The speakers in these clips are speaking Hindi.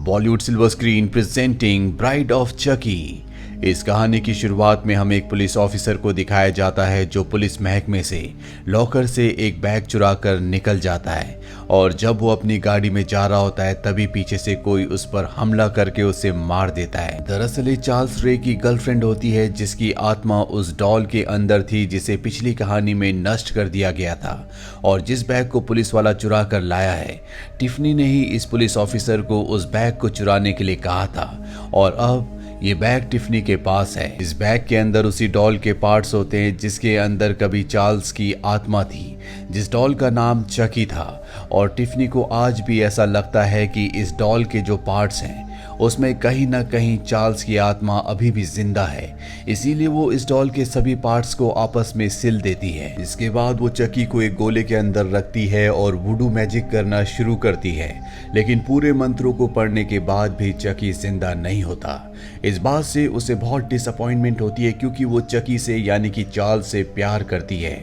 Bollywood silver screen presenting bride of Chucky. इस कहानी की शुरुआत में हमें एक पुलिस ऑफिसर को दिखाया जाता है जो पुलिस महकमे से लॉकर से एक बैग चुरा कर निकल जाता है और जब वो अपनी गाड़ी में जा रहा होता है तभी पीछे से कोई उस पर हमला करके उसे मार देता है। दरअसल ये चार्ल्स रे की गर्लफ्रेंड होती है जिसकी आत्मा उस डॉल के अंदर थी जिसे पिछली कहानी में नष्ट कर दिया गया था और जिस बैग को पुलिस वाला चुरा कर लाया है टिफनी ने ही इस पुलिस ऑफिसर को उस बैग को चुराने के लिए कहा था और अब ये बैग टिफनी के पास है। इस बैग के अंदर उसी डॉल के पार्ट्स होते हैं जिसके अंदर कभी चार्ल्स की आत्मा थी, जिस डॉल का नाम चकी था और टिफनी को आज भी ऐसा लगता है कि इस डॉल के जो पार्ट्स हैं उसमें कहीं ना कहीं चार्ल्स की आत्मा अभी भी जिंदा है, इसीलिए वो इस डॉल के सभी पार्ट्स को आपस में सिल देती है। इसके बाद वो चकी को एक गोले के अंदर रखती है और वुडू मैजिक करना शुरू करती है, लेकिन पूरे मंत्रों को पढ़ने के बाद भी चकी जिंदा नहीं होता। इस बात से उसे बहुत डिसअपॉइंटमेंट होती है क्योंकि वो चकी से यानी कि चार्ल्स से प्यार करती है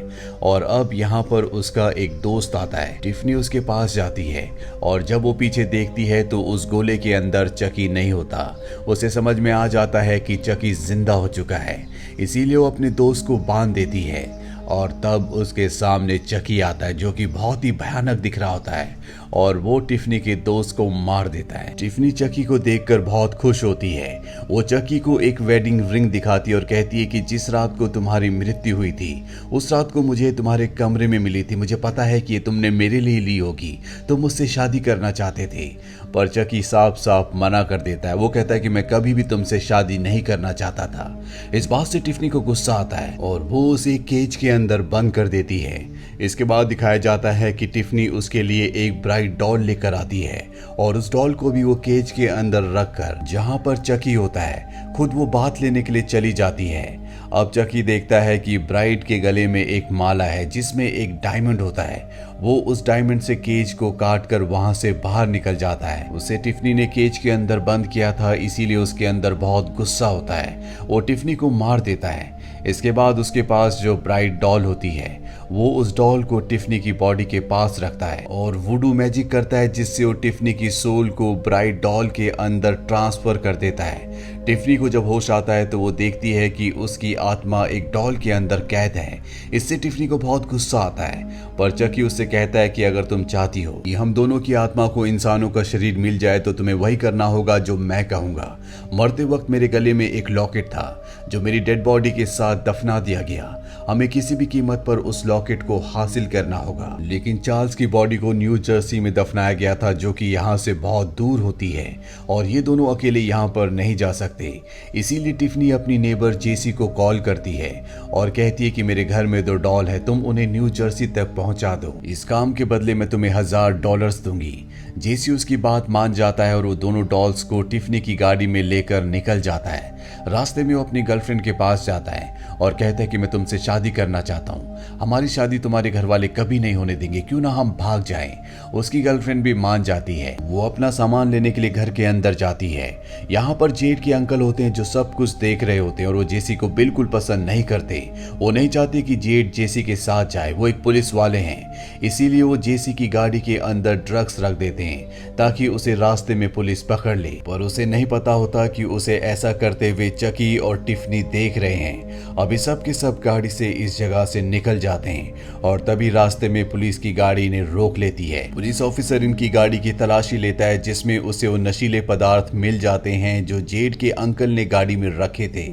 और अब यहाँ पर उसका एक दोस्त आता है। टिफनी उसके पास जाती है और जब वो पीछे देखती है तो उस गोले के अंदर चकी नहीं होता। उसे समझ में आ जाता है कि चकी जिंदा हो चुका है, इसीलिए वो अपने दोस्त को बांध देती है और तब उसके सामने चकी आता है जो कि बहुत ही भयानक दिख रहा होता है और वो टिफनी के दोस्त को मार देता है। टिफनी चकी को देखकर बहुत खुश होती है। वो चकी को एक वेडिंग रिंग दिखाती है और कहती है कि जिस रात को तुम्हारी मृत्यु हुई थी उस रात को मुझे तुम्हारे कमरे में मिली थी। मुझे पता है कि ये तुमने मेरे लिए ली होगी, तुम मुझसे शादी करना चाहते थे। पर चकी साफ साफ मना कर देता है। वो कहता है कि मैं कभी भी तुमसे शादी नहीं करना चाहता था। इस बात से टिफनी को गुस्सा आता है और वो उसे केज के अंदर बंद कर देती है। इसके बाद दिखाया जाता है कि टिफनी उसके लिए एक ब्राइड डॉल लेकर आती है और उस डॉल को भी वो केज के अंदर रखकर जहां पर चकी होता है खुद वो बात लेने के लिए चली जाती है। अब चकी देखता है कि ब्राइड के गले में एक माला है जिसमें एक डायमंड होता है। वो उस डायमंड से केज को काट कर वहां से बाहर निकल जाता है। उसे टिफनी ने केज के अंदर बंद किया था, इसीलिए उसके अंदर बहुत गुस्सा होता है। वो टिफनी को मार देता है। इसके बाद उसके पास जो ब्राइड डॉल होती है वो उस डॉल को टिफनी की बॉडी के पास रखता है और वुडू मैजिक करता है जिससे वो टिफनी की सोल को ब्राइड डॉल के अंदर ट्रांसफर कर देता है। टिफनी को जब होश आता है तो वो देखती है कि उसकी आत्मा एक डॉल के अंदर कैद है। इससे टिफनी को बहुत गुस्सा आता है, पर चकी उससे कहता है कि अगर तुम चाहती हो कि हम दोनों की आत्मा को इंसानों का शरीर मिल जाए तो तुम्हें वही करना होगा जो मैं कहूंगा। मरते वक्त मेरे गले में एक लॉकेट था जो मेरी डेड बॉडी के साथ दफना दिया गया। हमें किसी भी कीमत पर उस लॉकेट को हासिल करना होगा। लेकिन चार्ल्स की बॉडी को न्यू जर्सी में दफनाया गया था जो कि यहाँ से बहुत दूर होती है और ये दोनों अकेले यहाँ पर नहीं जा सकते। इसीलिए टिफनी अपनी नेबर जेसी को कॉल करती है और कहती है कि मेरे घर में 2 डॉल है, तुम उन्हें न्यू जर्सी तक पहुंचा दो। इस काम के बदले मैं तुम्हें $1000 दूंगी। जेसी उसकी बात मान जाता है और वो दोनों डॉल्स को टिफनी की गाड़ी में लेकर निकल जाता है। रास्ते में वो अपनी गर्लफ्रेंड के पास जाता है और कहता है कि मैं तुमसे शादी करना चाहता हूँ, हमारी शादी तुम्हारे घर वाले कभी नहीं होने देंगे, क्यों ना हम भाग जाएं। उसकी गर्लफ्रेंड भी मान जाती है। वो अपना सामान लेने के लिए घर के अंदर जाती है। यहाँ पर जेड के अंकल होते हैं जो सब कुछ देख रहे होते हैं और वो जेसी को बिल्कुल पसंद नहीं करते। वो नहीं चाहते कि जेड जेसी के साथ जाए, वो एक पुलिस वाले हैं, इसीलिए वो जेसी की गाड़ी के अंदर ड्रग्स रख देते हैं ताकि उसे रास्ते में पुलिस पकड़ ले। पर उसे नहीं पता होता कि उसे ऐसा करते हुए चकी और टिफनी देख रहे हैं। अभी सब के सब गाड़ी से इस जगह से निकल जाते हैं और तभी रास्ते में पुलिस की गाड़ी इन्हें रोक लेती है। पुलिस ऑफिसर इनकी गाड़ी की तलाशी लेता है जिसमें उसे वो नशीले पदार्थ मिल जाते हैं जो जेड के अंकल ने गाड़ी में रखे थे।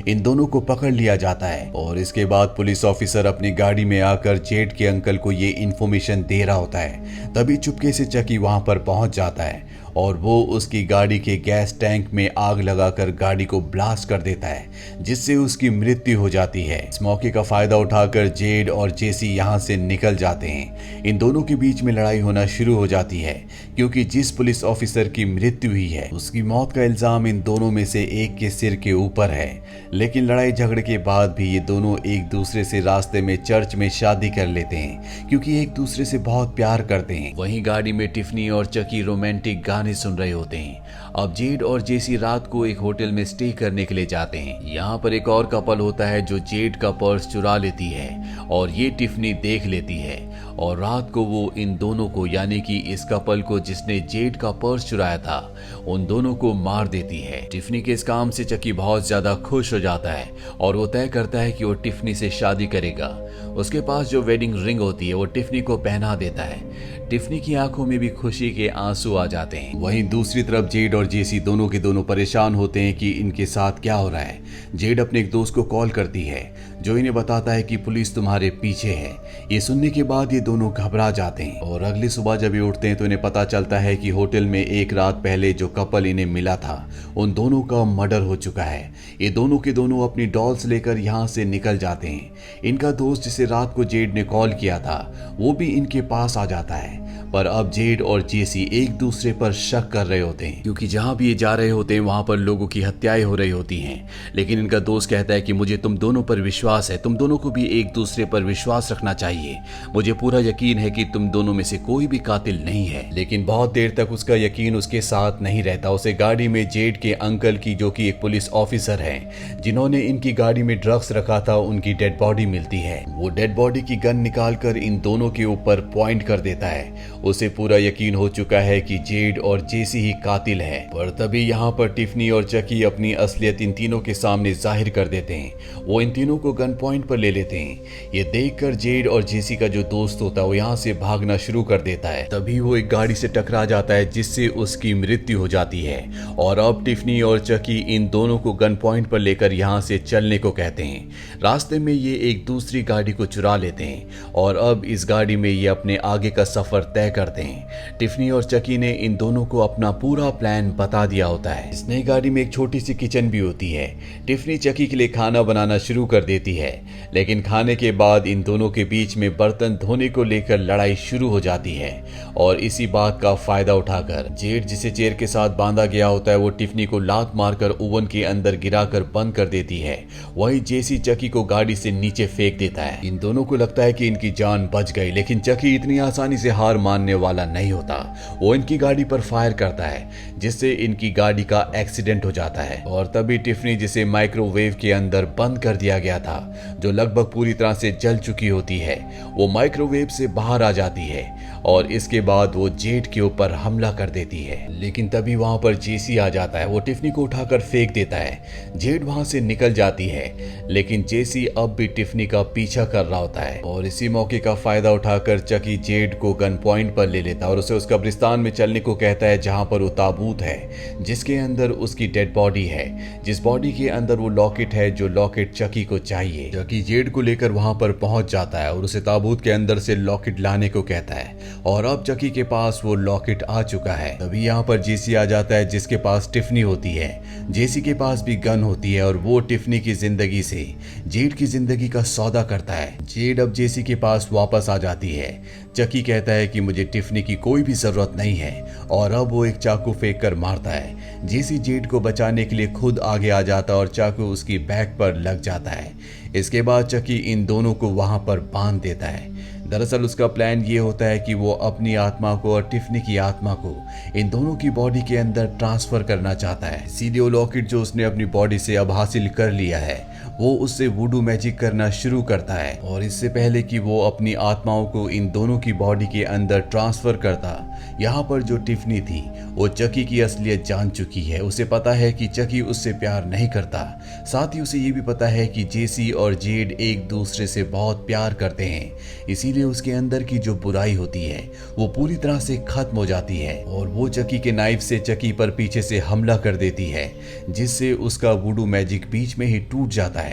इन दोनों को पकड़ लिया जाता है और इसके बाद पुलिस ऑफिसर अपनी गाड़ी में आकर जेड के अंकल को ये इन्फॉर्मेशन दे रहा होता है। तभी चुपके से चकी वहां पर पहुंच जाता है और वो उसकी गाड़ी के गैस टैंक में आग लगाकर गाड़ी को ब्लास्ट कर देता है जिससे उसकी मृत्यु हो जाती है। इस मौके का फायदा उठाकर जेड और जेसी यहाँ से निकल जाते हैं। इन दोनों के बीच में लड़ाई होना शुरू हो जाती है क्योंकि जिस पुलिस ऑफिसर की मृत्यु हुई है उसकी मौत का इल्जाम इन दोनों में से एक के सिर के ऊपर है। लेकिन लड़ाई झगड़े के बाद भी ये दोनों एक दूसरे से रास्ते में चर्च में शादी कर लेते हैं क्योंकि एक दूसरे से बहुत प्यार करते हैं। वहीं गाड़ी में टिफनी और चकी रोमांटिक गाने सुन रहे होते हैं। अब जेड और जेसी रात को एक होटल में स्टे करने के लिए जाते हैं। यहाँ पर एक और कपल होता है जो जेड का पर्स चुरा लेती है और ये टिफनी देख लेती है और रात को वो इन दोनों को यानी कि इस कपल को जिसने जेड का पर्स चुराया था उन दोनों को मार देती है। टिफनी के इस काम से चकी बहुत ज्यादा खुश हो जाता है और वो तय करता है कि वो टिफनी से शादी करेगा। उसके पास जो वेडिंग रिंग होती है वो टिफनी को पहना देता है। टिफनी की आंखों में भी खुशी के आंसू आ जाते हैं। वहीं दूसरी तरफ जेड और जेसी दोनों के दोनों परेशान होते हैं कि इनके साथ क्या हो रहा है। जेड अपने एक दोस्त को कॉल करती है जो इन्हें बताता है कि पुलिस तुम्हारे पीछे है। ये सुनने के बाद ये दोनों घबरा जाते हैं और अगली सुबह जब ये उठते हैं तो इन्हें पता चलता है कि होटल में एक रात पहले जो कपल इन्हें मिला था उन दोनों का मर्डर हो चुका है। ये दोनों के दोनों अपनी डॉल्स लेकर यहाँ से निकल जाते हैं। इनका दोस्त जिसे रात को जेड ने कॉल किया था वो भी इनके पास आ जाता है, पर अब जेड और जेसी एक दूसरे पर शक कर रहे होते हैं क्योंकि जहां भी ये जा रहे होते हैं वहां पर लोगों की हत्याएं हो रही होती हैं। लेकिन इनका दोस्त कहता है कि मुझे तुम दोनों पर विश्वास है, तुम दोनों को भी एक दूसरे पर विश्वास रखना चाहिए। मुझे पूरा यकीन है कि तुम दोनों में से कोई भी कातिल नहीं है। लेकिन बहुत देर तक उसका यकीन उसके साथ नहीं रहता। उसे गाड़ी में जेड के अंकल की, जो कि एक पुलिस ऑफिसर है जिन्होंने इनकी गाड़ी में ड्रग्स रखा था, उनकी डेड बॉडी मिलती है। वो डेड बॉडी की गन निकालकर इन दोनों के ऊपर पॉइंट कर देता है। उसे पूरा यकीन हो चुका है कि जेड और जेसी ही कातिल है। पर तभी यहाँ पर टिफनी और चकी अपनी असलियत इन तीनों के सामने जाहिर कर देते हैं। वो इन तीनों को गन पॉइंट पर ले लेते हैं। ये देखकर जेड और जेसी का जो दोस्त होता है वो यहाँ से भागना शुरू कर देता है। तभी वो एक गाड़ी से टकरा जाता है जिससे उसकी मृत्यु हो जाती है और अब टिफनी और चकी इन दोनों को गन पॉइंट पर लेकर यहाँ से चलने को कहते हैं। रास्ते में ये एक दूसरी गाड़ी को चुरा लेते हैं और अब इस गाड़ी में ये अपने आगे का सफर तय करते हैं। टिफनी और चकी ने इन दोनों को अपना पूरा प्लान बता दिया होता है। इस नई गाड़ी में एक छोटी सी किचन भी होती है। टिफनी चकी के लिए खाना बनाना शुरू कर देती है, लेकिन खाने के बाद इन दोनों के बीच में बर्तन धोने को लेकर लड़ाई शुरू हो जाती है और इसी बात का फायदा उठाकर जेड, जिसे चेयर के साथ बांधा गया होता है, वो टिफनी को लात मारकर ओवन के अंदर गिराकर बंद कर देती है। वही जेसी चकी को गाड़ी से नीचे फेंक देता है। इन दोनों को लगता है कि इनकी जान बच गई, लेकिन चकी इतनी आसानी से हार मानने वाला नहीं होता। वो इनकी गाड़ी पर फायर करता है जिससे इनकी गाड़ी का एक्सीडेंट हो जाता है और तभी टिफनी, जिसे माइक्रोवेव के अंदर बंद कर दिया गया था, जो लगभग पूरी तरह से जल चुकी होती है, वो माइक्रोवेव से बाहर आ जाती है और इसके बाद वो जेड के ऊपर हमला कर देती है। लेकिन तभी वहां पर जेसी आ जाता है। वो टिफनी को उठाकर फेंक देता है। जेड वहां से निकल जाती है, लेकिन जेसी अब भी टिफनी का पीछा कर रहा होता है और इसी मौके का फायदा उठाकर चकी जेड को गन पॉइंट पर ले लेता है और उसे उस कब्रिस्तान में चलने को कहता है जहां पर वो ताबूत है जिसके अंदर उसकी डेड बॉडी है, जिस बॉडी के अंदर वो लॉकेट है जो लॉकेट चकी को चाहिए। चकी जेड को लेकर वहां पर पहुंच जाता है और उसे ताबूत के अंदर से लॉकेट लाने को कहता है और अब चकी के पास वो लॉकेट आ चुका है। तभी यहाँ पर जेसी आ जाता है जिसके पास टिफनी होती है। जेसी के पास भी गन होती है और वो टिफनी की जिंदगी से जेड की जिंदगी का सौदा करता है। जेड अब जेसी के पास वापस आ जाती है। चकी कहता है कि मुझे टिफनी की कोई भी जरूरत नहीं है और अब वो एक चाकू फेंक कर मारता है। जेसी जेड को बचाने के लिए खुद आगे आ जाता है और चाकू उसकी बैक पर लग जाता है। इसके बाद चकी इन दोनों को वहां पर बांध देता है। दरअसल उसका प्लान ये होता है कि वो अपनी आत्मा को और टिफनी की आत्मा को इन दोनों की बॉडी के अंदर ट्रांसफर करना चाहता है। इसीलिए वो लॉकेट जो उसने अपनी बॉडी से अब हासिल कर लिया है वो उससे वुडू मैजिक करना शुरू करता है और इससे पहले कि वो अपनी आत्माओं को इन दोनों की बॉडी के अंदर ट्रांसफर करता, यहाँ पर जो टिफनी थी वो चकी की असलियत जान चुकी है। उसे पता है कि चकी उससे प्यार नहीं करता, साथ ही उसे ये भी पता है कि जेसी और जेड एक दूसरे से बहुत प्यार करते हैं। इसीलिए उसके अंदर की जो बुराई होती है वो पूरी तरह से खत्म हो जाती है और वो चकी के नाइफ से चकी पर पीछे से हमला कर देती है, जिससे उसका वुडू मैजिक बीच में ही टूट जाता है।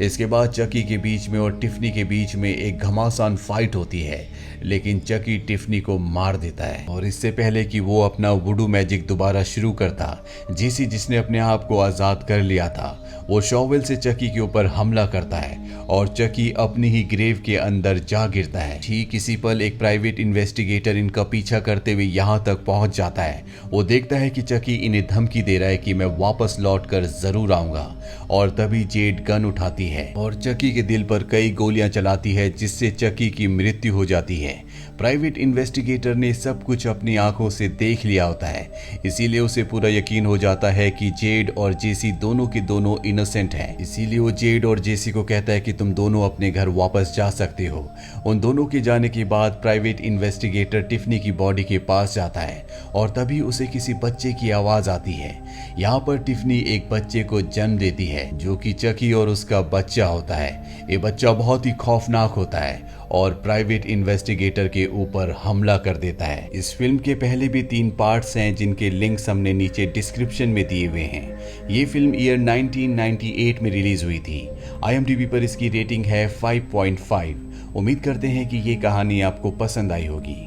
इसके बाद चकी के बीच में और टिफनी के बीच में एक घमासान फाइट होती है, लेकिन चकी टिफनी को मार देता है और इससे पहले कि वो अपना वुडू मैजिक दोबारा शुरू करता, जेसी, जिसने अपने आप को आजाद कर लिया था, वो शॉवेल से चकी के ऊपर हमला करता है और चकी अपनी ही ग्रेव के अंदर जा गिरता है। ठीक इसी पल एक प्राइवेट इन्वेस्टिगेटर इनका पीछा करते हुए यहाँ तक पहुंच जाता है। वो देखता है कि चकी इन्हें धमकी दे रहा है कि मैं वापस लौट कर जरूर आऊंगा और तभी जेड गन उठाती है और चकी के दिल पर कई गोलियां चलाती है, जिससे चकी की मृत्यु हो जाती है। प्राइवेट इन्वेस्टिगेटर ने सब कुछ अपनी आंखों से देख लिया होता है, इसीलिए उसे पूरा यकीन हो जाता है कि जेड और जेसी दोनों के दोनों इनोसेंट हैं। इसीलिए वो जेड और जेसी को कहता है कि तुम दोनों अपने घर वापस जा सकते हो। उन दोनों के जाने के बाद प्राइवेट इन्वेस्टिगेटर टिफनी की बॉडी के पास जाता है और तभी उसे किसी बच्चे की आवाज आती है। यहाँ पर टिफनी एक बच्चे को जन्म देती है जो कि चकी और उसका बच्चा होता है। ये बच्चा बहुत ही खौफनाक होता है और प्राइवेट इन्वेस्टिगेटर के ऊपर हमला कर देता है। इस फिल्म के पहले भी 3 पार्ट्स हैं जिनके लिंक्स हमने नीचे डिस्क्रिप्शन में दिए हुए हैं। ये फिल्म ईयर 1998 में रिलीज हुई थी। IMDb पर इसकी रेटिंग है 5.5। उम्मीद करते हैं कि ये कहानी आपको पसंद आई होगी।